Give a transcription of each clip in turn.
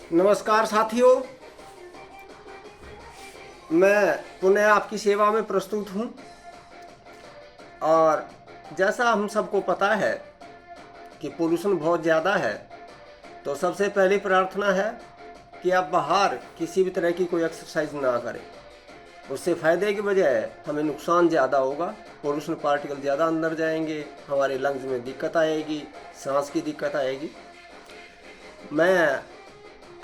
नमस्कार साथियों, मैं पुनः आपकी सेवा में प्रस्तुत हूँ। और जैसा हम सबको पता है कि पोल्यूशन बहुत ज़्यादा है, तो सबसे पहली प्रार्थना है कि आप बाहर किसी भी तरह की कोई एक्सरसाइज ना करें। उससे फ़ायदे की बजाय हमें नुकसान ज़्यादा होगा। पोल्यूशन पार्टिकल ज़्यादा अंदर जाएंगे, हमारे लंग्स में दिक्कत आएगी, सांस की दिक्कत आएगी। मैं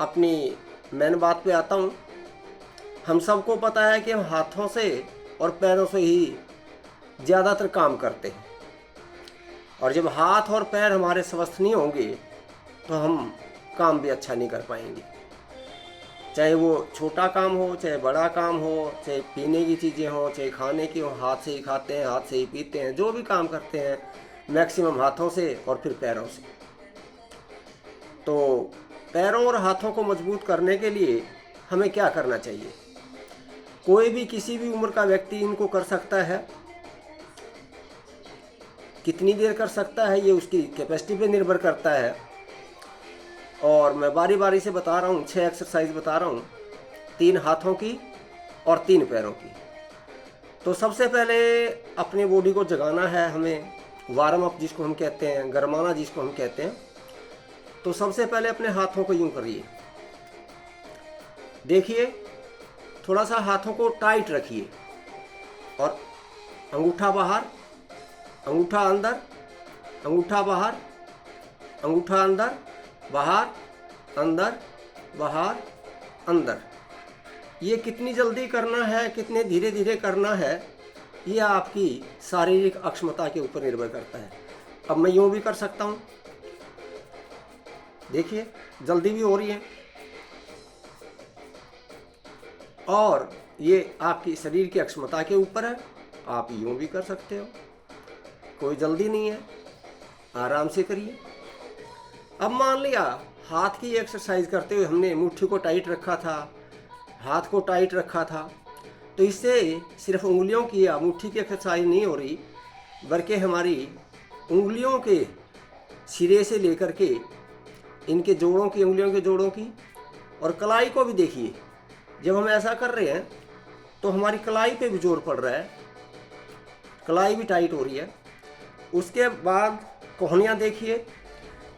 अपनी मेन बात पे आता हूँ। हम सबको पता है कि हम हाथों से और पैरों से ही ज़्यादातर काम करते हैं, और जब हाथ और पैर हमारे स्वस्थ नहीं होंगे तो हम काम भी अच्छा नहीं कर पाएंगे। चाहे वो छोटा काम हो, चाहे बड़ा काम हो, चाहे पीने की चीज़ें हो, चाहे खाने की हो, हाथ से ही खाते हैं, हाथ से ही पीते हैं। जो भी काम करते हैं मैक्सिमम हाथों से और फिर पैरों से। तो पैरों और हाथों को मजबूत करने के लिए हमें क्या करना चाहिए? कोई भी किसी भी उम्र का व्यक्ति इनको कर सकता है। कितनी देर कर सकता है ये उसकी कैपेसिटी पे निर्भर करता है। और मैं बारी बारी से बता रहा हूँ, 6 एक्सरसाइज बता रहा हूँ, 3 हाथों की और 3 पैरों की। तो सबसे पहले अपनी बॉडी को जगाना है हमें, वार्म अप जिसको हम कहते हैं, गरमाना जिसको हम कहते हैं। तो सबसे पहले अपने हाथों को यूँ करिए, देखिए, थोड़ा सा हाथों को टाइट रखिए और अंगूठा बाहर, अंगूठा अंदर, अंगूठा बाहर, अंगूठा अंदर, बाहर, अंदर, बाहर, अंदर। ये कितनी जल्दी करना है, कितने धीरे धीरे करना है, ये आपकी शारीरिक अक्षमता के ऊपर निर्भर करता है। अब मैं यूँ भी कर सकता हूँ, देखिए जल्दी भी हो रही है। और ये आपकी शरीर की अक्षमता के ऊपर है। आप यूँ भी कर सकते हो, कोई जल्दी नहीं है, आराम से करिए। अब मान लिया हाथ की एक्सरसाइज करते हुए हमने मुट्ठी को टाइट रखा था, हाथ को टाइट रखा था, तो इससे सिर्फ उंगलियों की या मुट्ठी की एक्सरसाइज नहीं हो रही, बल्कि हमारी उंगलियों के सिरे से लेकर के इनके जोड़ों की, उंगलियों के जोड़ों की, और कलाई को भी देखिए। जब हम ऐसा कर रहे हैं तो हमारी कलाई पे भी जोर पड़ रहा है, कलाई भी टाइट हो रही है। उसके बाद कोहनियाँ देखिए,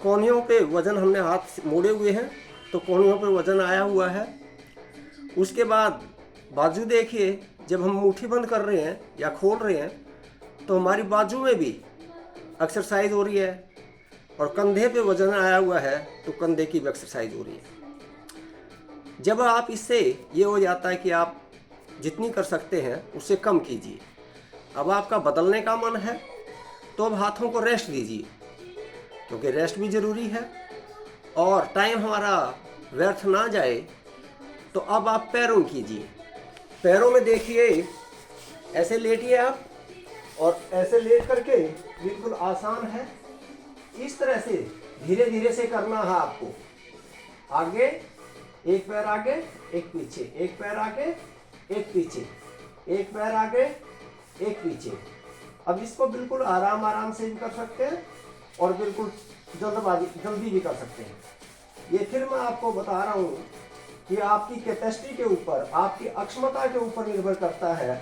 कोहनियों पे वज़न, हमने हाथ मोड़े हुए हैं तो कोहनियों पे वज़न आया हुआ है। उसके बाद बाजू देखिए, जब हम मुट्ठी बंद कर रहे हैं या खोल रहे हैं तो हमारी बाजू में भी एक्सरसाइज हो रही है। और कंधे पे वज़न आया हुआ है तो कंधे की भी एक्सरसाइज हो रही है। जब आप इससे ये हो जाता है कि आप जितनी कर सकते हैं उससे कम कीजिए। अब आपका बदलने का मन है तो अब हाथों को रेस्ट दीजिए, क्योंकि रेस्ट भी ज़रूरी है और टाइम हमारा व्यर्थ ना जाए। तो अब आप पैरों कीजिए। पैरों में देखिए, ऐसे लेटिए आप, और ऐसे लेट करके बिल्कुल आसान है। इस तरह से धीरे धीरे से करना है आपको। आगे एक पैर आगे, एक पीछे, एक पैर आगे, एक पीछे, एक पैर आगे, एक पीछे। अब इसको बिल्कुल आराम आराम से भी कर सकते हैं और बिल्कुल जल्दी भी कर सकते हैं। ये फिर मैं आपको बता रहा हूँ कि आपकी कैपेसिटी के ऊपर, आपकी अक्षमता के ऊपर निर्भर करता है।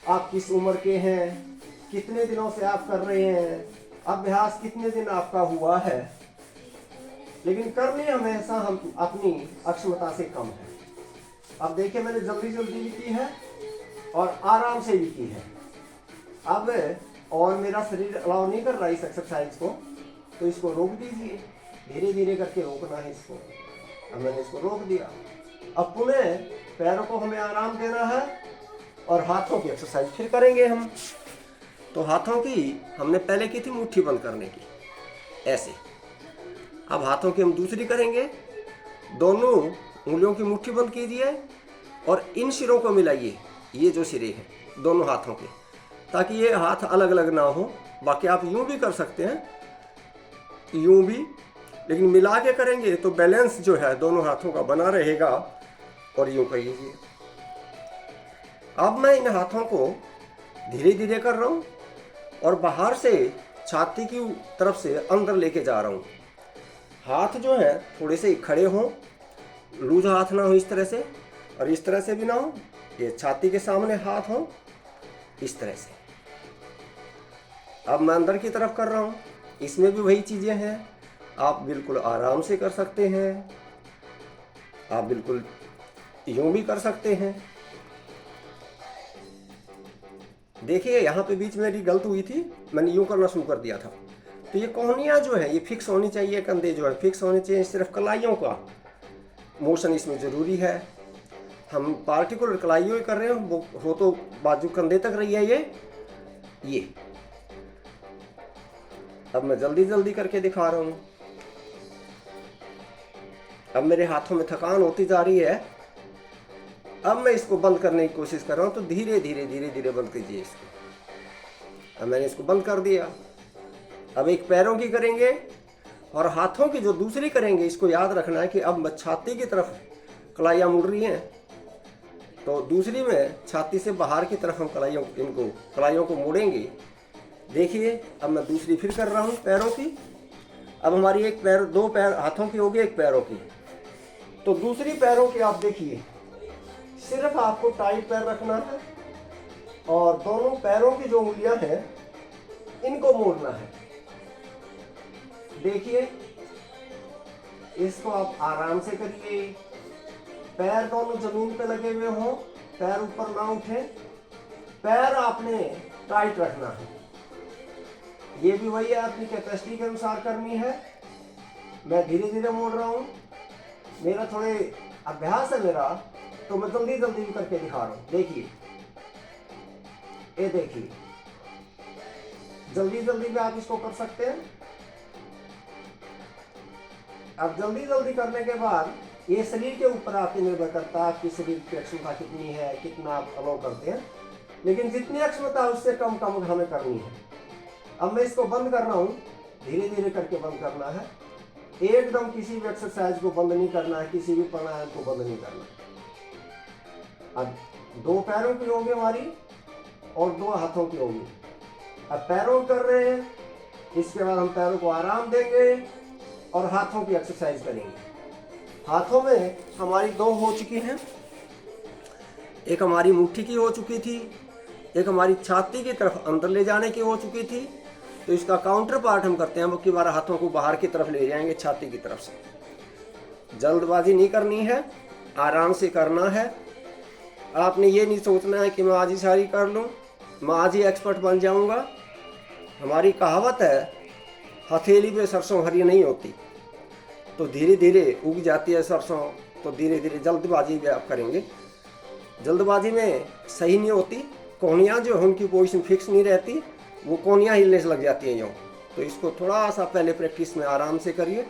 आप किस उम्र के हैं, कितने दिनों से आप कर रहे हैं, अभ्यास कितने दिन आपका हुआ है, लेकिन करनी हमेशा हम अपनी अक्षमता से कम है। अब देखिए, मैंने जल्दी जल्दी भी की है और आराम से भी की है। अब और मेरा शरीर अलाउ नहीं कर रहा इस एक्सरसाइज को, तो इसको रोक दीजिए। धीरे धीरे करके रोकना है इसको। अब मैंने इसको रोक दिया। अब पुनः पैरों को हमें आराम देना है और हाथों की एक्सरसाइज फिर करेंगे हम। तो हाथों की हमने पहले की थी मुट्ठी बंद करने की, ऐसे। अब हाथों की हम दूसरी करेंगे। दोनों उंगलियों की मुट्ठी बंद कीजिए और इन सिरों को मिलाइए, ये जो सिरे हैं दोनों हाथों के, ताकि ये हाथ अलग अलग ना हो। बाकी आप यूं भी कर सकते हैं, यूं भी, लेकिन मिला के करेंगे तो बैलेंस जो है दोनों हाथों का बना रहेगा। और यूं करिए। अब मैं इन हाथों को धीरे धीरे कर रहा हूँ और बाहर से छाती की तरफ से अंदर लेके जा रहा हूँ। हाथ जो है थोड़े से खड़े हों लूज हाथ ना हो इस तरह से, और इस तरह से भी ना हो, ये छाती के सामने हाथ हो इस तरह से। अब मैं अंदर की तरफ कर रहा हूँ, इसमें भी वही चीज़ें हैं। आप बिल्कुल आराम से कर सकते हैं, आप बिल्कुल यूं भी कर सकते हैं। देखिए यहाँ पे बीच में मेरी गलत हुई थी, मैंने यूं करना शुरू कर दिया था। तो ये कोहनियाँ जो है ये फिक्स होनी चाहिए, कंधे जो है फिक्स होने चाहिए, सिर्फ कलाइयों का मोशन इसमें ज़रूरी है। हम पार्टिकुलर कलाइयों ही कर रहे हैं, वो हो तो बाजू कंधे तक रही है ये। अब मैं जल्दी जल्दी करके दिखा रहा हूँ। अब मेरे हाथों में थकान होती जा रही है। अब मैं इसको बंद करने की कोशिश कर रहा हूँ, तो धीरे धीरे धीरे धीरे बंद कीजिए इसको। अब मैंने इसको बंद कर दिया। अब एक पैरों की करेंगे और हाथों की जो दूसरी करेंगे, इसको याद रखना है कि अब छाती की तरफ कलाइयाँ मुड़ रही हैं, तो दूसरी में छाती से बाहर की तरफ हम कलाइयों को मोड़ेंगे। देखिए अब मैं दूसरी फिर कर रहा हूँ पैरों की। अब हमारी एक पैर, दो पैर हाथों की होगी, एक पैरों की। तो दूसरी पैरों की आप देखिए, सिर्फ आपको टाइट पैर रखना है और दोनों पैरों की जो उंगलियां हैं इनको मोड़ना है। देखिए इसको आप आराम से करिए, पैर दोनों जमीन पे लगे हुए हों, पैर ऊपर ना उठे, पैर आपने टाइट रखना है। ये भी वही है, अपनी कैपेसिटी के अनुसार करनी है। मैं धीरे धीरे मोड़ रहा हूँ, मेरा थोड़े अभ्यास है मेरा, तो मैं जल्दी जल्दी भी करके दिखा रहा हूँ। देखिए ये देखिए, जल्दी जल्दी भी आप इसको कर सकते हैं। अब जल्दी जल्दी करने के बाद ये शरीर के ऊपर आपकी निर्भर करता है, आपकी शरीर की अक्षमता कितनी है, कितना आप अलाउ करते हैं, लेकिन जितनी अक्षमता है उससे कम कम हमें करनी है। अब मैं इसको बंद कर रहा हूँ, धीरे धीरे करके बंद करना है। एकदम किसी भी एक्सरसाइज को बंद नहीं करना है, किसी भी प्राणायाम को बंद नहीं करना है। अब दो पैरों की होगी हमारी और दो हाथों की होगी। अब पैरों कर रहे हैं, इसके बाद हम पैरों को आराम देंगे और हाथों की एक्सरसाइज करेंगे। हाथों में हमारी दो हो चुकी हैं, एक हमारी मुट्ठी की हो चुकी थी, एक हमारी छाती की तरफ अंदर ले जाने की हो चुकी थी। तो इसका काउंटर पार्ट हम करते हैं, वो कि हमारे हाथों को बाहर की तरफ ले जाएंगे छाती की तरफ से। जल्दबाजी नहीं करनी है, आराम से करना है। आपने ये नहीं सोचना है कि मैं आज ही सारी कर लूँ, मैं आज ही एक्सपर्ट बन जाऊँगा। हमारी कहावत है, हथेली पे सरसों हरी नहीं होती, तो धीरे धीरे उग जाती है सरसों। तो धीरे धीरे जल्दबाजी भी आप करेंगे, जल्दबाजी में सही नहीं होती। कोहनियाँ जो है उनकी पोजीशन फिक्स नहीं रहती, वो कोहनियाँ हिलने से लग जाती हैं यूँ। तो इसको थोड़ा सा पहले प्रैक्टिस में आराम से करिए।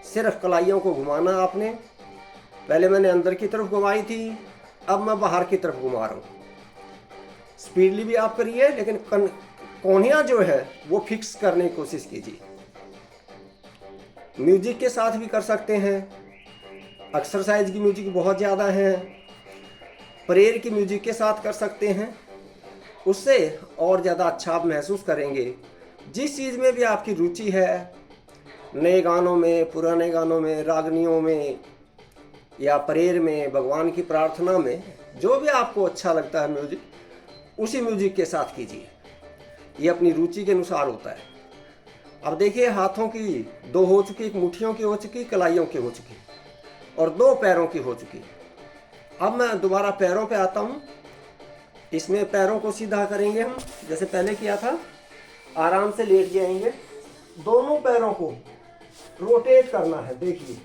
सिर्फ कलाइयों को घुमाना आपने, पहले मैंने अंदर की तरफ घुमाई थी, अब मैं बाहर की तरफ घुमा रहा हूँ। स्पीडली भी आप करिए, लेकिन कोहनियाँ जो है वो फिक्स करने की कोशिश कीजिए। म्यूजिक के साथ भी कर सकते हैं, एक्सरसाइज की म्यूजिक बहुत ज़्यादा है, प्रेयर की म्यूजिक के साथ कर सकते हैं, उससे और ज़्यादा अच्छा आप महसूस करेंगे। जिस चीज़ में भी आपकी रुचि है, नए गानों में, पुराने गानों में, रागनियों में या प्रेयर में, भगवान की प्रार्थना में, जो भी आपको अच्छा लगता है म्यूजिक, उसी म्यूजिक के साथ कीजिए। ये अपनी रुचि के अनुसार होता है। अब देखिए हाथों की दो हो चुकी, एक मुट्ठियों की हो चुकी, कलाइयों की हो चुकी और दो पैरों की हो चुकी। अब मैं दोबारा पैरों पे आता हूँ। इसमें पैरों को सीधा करेंगे हम, जैसे पहले किया था। आराम से लेट जाएंगे, दोनों पैरों को रोटेट करना है। देखिए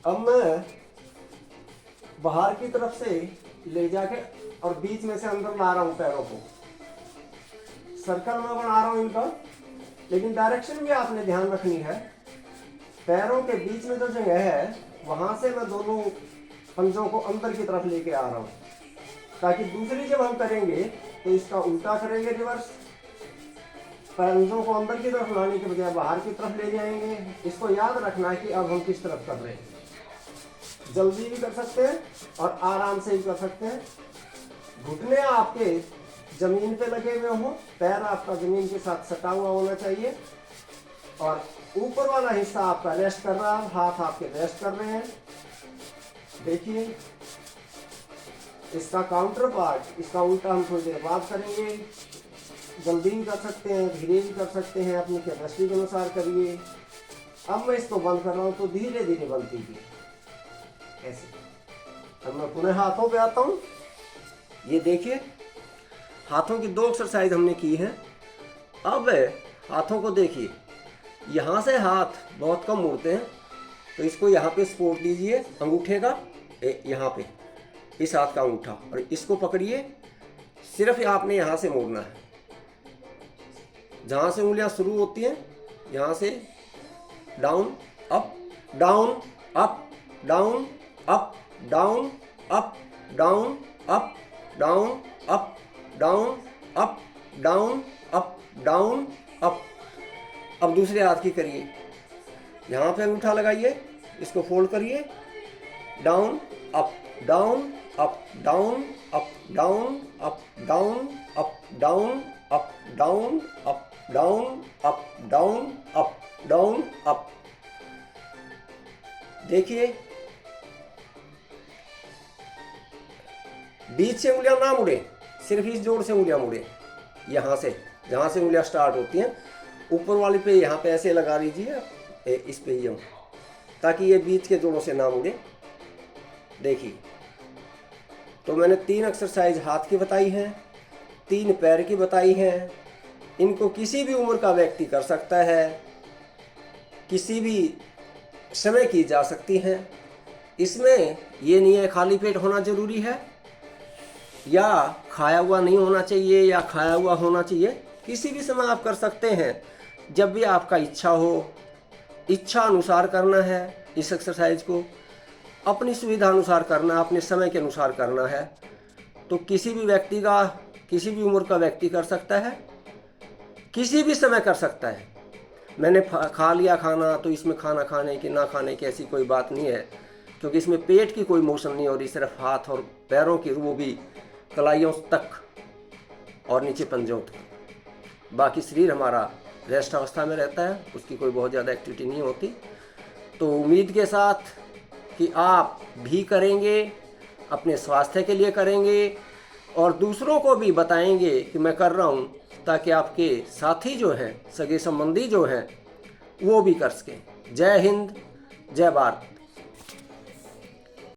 अब मैं बाहर की तरफ से ले जाके और बीच में से अंदर ला रहा हूँ पैरों को। सर्कल में बना रहा हूँ इनका, लेकिन डायरेक्शन भी आपने ध्यान रखनी है। पैरों के बीच में जो जगह है वहां से मैं दोनों पंजों को अंदर की तरफ लेके आ रहा हूँ, ताकि दूसरी जब हम करेंगे तो इसका उल्टा करेंगे, रिवर्स। पंजों को अंदर की तरफ लाने के बजाय बाहर की तरफ ले जाएंगे। इसको याद रखना है कि अब हम किस तरफ कर रहे हैं। जल्दी भी कर सकते हैं और आराम से भी कर सकते हैं। घुटने आपके जमीन पे लगे हुए हों, पैर आपका जमीन के साथ सटा हुआ होना चाहिए और ऊपर वाला हिस्सा आपका रेस्ट कर रहा है, हाथ आपके रेस्ट कर रहे हैं। देखिए इसका काउंटर पार्ट, इसका उल्टा हम थोड़ी देर बाद करेंगे। जल्दी भी कर सकते हैं, धीरे भी कर सकते हैं, अपनी कैपेसिटी के अनुसार करिए। अब मैं इसको बंद कर रहा हूँ तो धीरे धीरे बंद कीजिए ऐसे। अब मैं पुनः हाथों पे आता हूँ। ये देखिए हाथों की 2 एक्सरसाइज हमने की है। अब हाथों को देखिए, यहाँ से हाथ बहुत कम मुड़ते हैं, तो इसको यहाँ पे सपोर्ट दीजिए अंगूठे का, यहाँ पे इस हाथ का अंगूठा, और इसको पकड़िए। सिर्फ आपने यहाँ से मोड़ना है, जहाँ से उंगलियाँ शुरू होती हैं, यहाँ से down up down up down up down up down up down up down up down up down up. अब दूसरे हाथ की करिए, यहाँ पे अंगूठा लगाइए, इसको फोल्ड करिए, down up down up down up down up down up down up down up down up down up down up. देखिए बीच से उंगलियां ना मुड़े, सिर्फ इस जोड़ से उंगलियां मुड़े। यहाँ से जहाँ से उंगलियां स्टार्ट होती हैं, ऊपर वाली पे यहाँ पे ऐसे लगा लीजिए, इस पे यूँ, ताकि ये बीच के जोड़ों से ना मुड़े। देखिए तो मैंने 3 एक्सरसाइज हाथ की बताई हैं, 3 पैर की बताई हैं। इनको किसी भी उम्र का व्यक्ति कर सकता है, किसी भी समय की जा सकती हैं। इसमें ये नहीं है खाली पेट होना जरूरी है, या खाया हुआ नहीं होना चाहिए, या खाया हुआ होना चाहिए। किसी भी समय आप कर सकते हैं, जब भी आपका इच्छा हो। इच्छा अनुसार करना है इस एक्सरसाइज को, अपनी सुविधा अनुसार करना है, अपने समय के अनुसार करना है। तो किसी भी व्यक्ति का, किसी भी उम्र का व्यक्ति कर सकता है, किसी भी समय कर सकता है। मैंने खा लिया खाना तो इसमें खाना खाने की ना खाने की ऐसी कोई बात नहीं है, क्योंकि इसमें पेट की कोई मोशन नहीं हो रही, सिर्फ हाथ और पैरों की, वो भी कलाइयों तक और नीचे पंजों तक। बाकी शरीर हमारा रेस्ट अवस्था में रहता है, उसकी कोई बहुत ज़्यादा एक्टिविटी नहीं होती। तो उम्मीद के साथ कि आप भी करेंगे, अपने स्वास्थ्य के लिए करेंगे, और दूसरों को भी बताएंगे कि मैं कर रहा हूँ, ताकि आपके साथी जो हैं, सगे संबंधी जो हैं, वो भी कर सकें। जय हिंद, जय भारत।